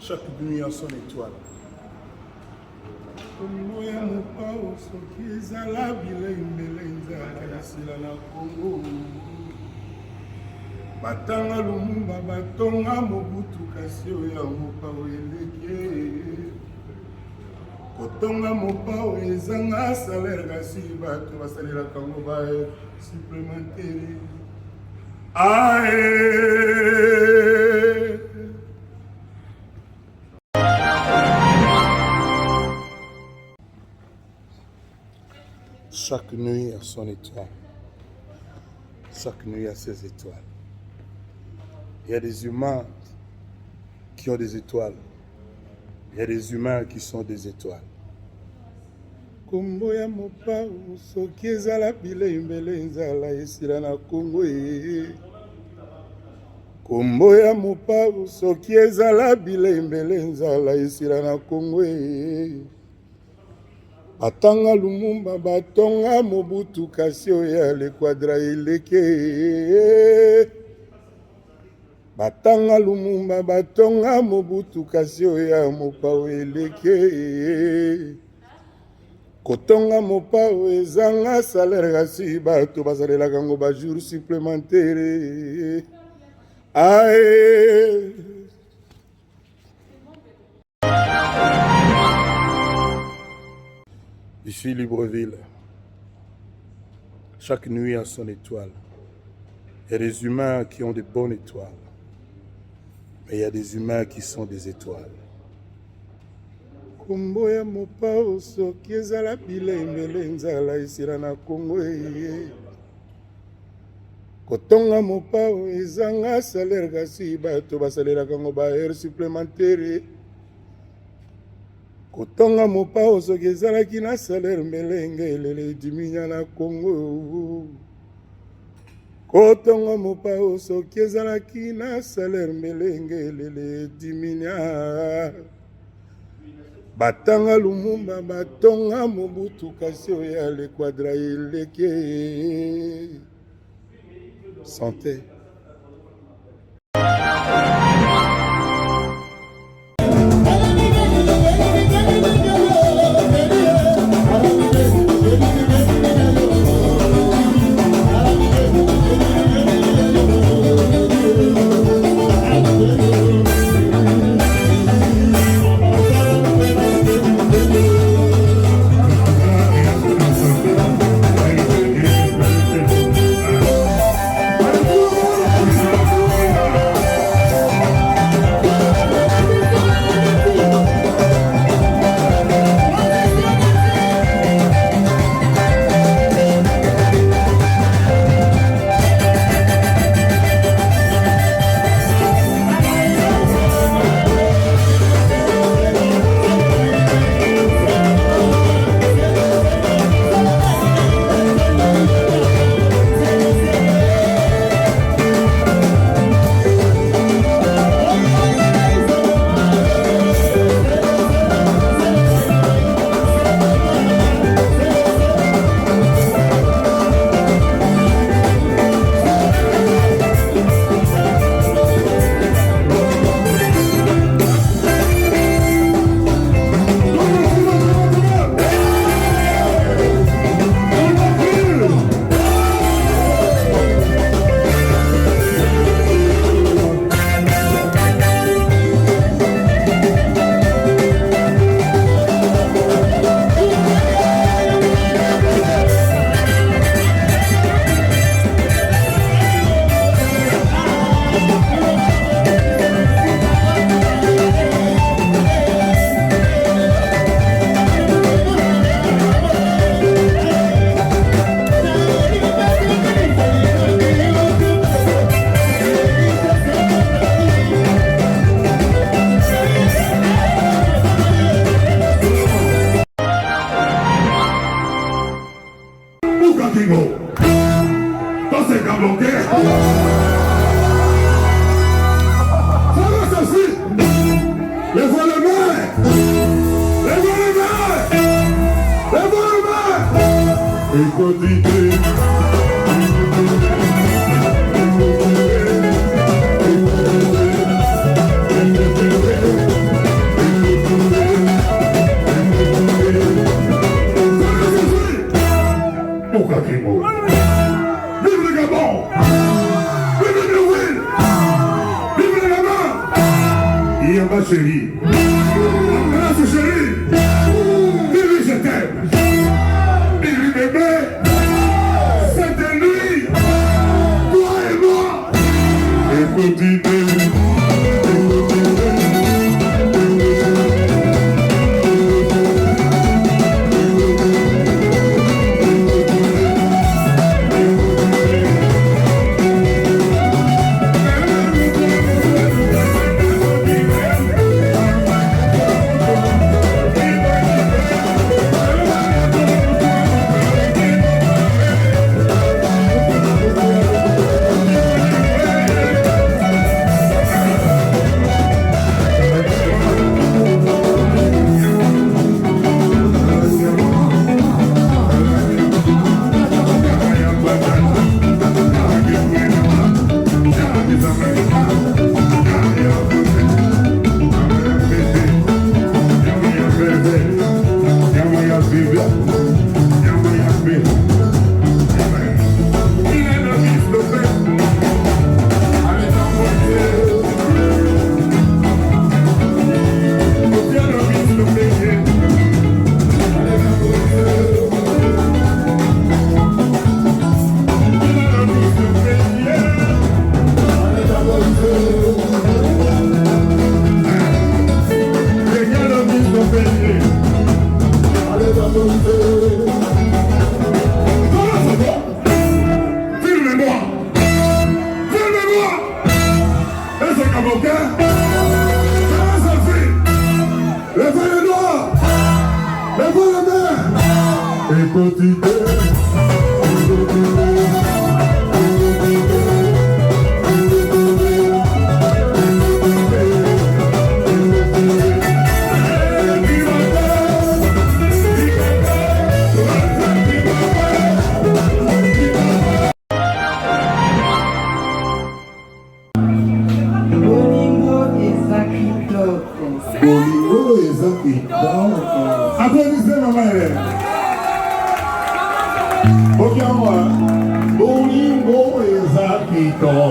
Chaque nuit a son étoile. Moya mopao soki ezala bilembele nzaka esila na Kongo. Batanga Lumumba batonga Mobutu kasi oya mopao eleki. Kotonga mopao ezanga salaire kasi bato basalelaka ngo ba supplémentaire. Chaque nuit a son étoile. Chaque nuit a ses étoiles. Il y a des humains qui ont des étoiles. Il y a des humains qui sont des étoiles. Kombo ya mopao soki ezala bilembele nzala esila na Kongo. Kombo ya mopao soki ezala bilembele nzala esila na Kongo. Batanga Lumumba batonga Mobutu kasi oya le quadra eleke. Batanga Lumumba batonga Mobutu kasi oya mopao eleke. Kotonga mopao ezanga salaire kasi bato basalelaka ngo ba jour supplémentaire. Ici Libreville, chaque nuit a son étoile. Il y a des humains qui ont de bonnes étoiles, mais il y a des humains qui sont des étoiles. Kombo ya mopao soki ezala bilembele nzala esila na Kongo. Kotonga mopao ezanga salaire kasi bato basalelaka ngo ba heure supplémentaire. Kotonga mopao soki ezalaki na salaire melenge elele diminya na Kongo. Kotonga mopao soki ezalaki na salaire melenge elele diminya. Batanga Lumumba batonga Mobutu kasi oya le quadra eleke. Santé. ma chérie. Embrasse chérie. Dis-lui je t'aime. Dis-lui bébé. Cette nuit, toi et moi. Écoutez. Applaudissez ma mère. Ok, moi. Bolingo et Zakito.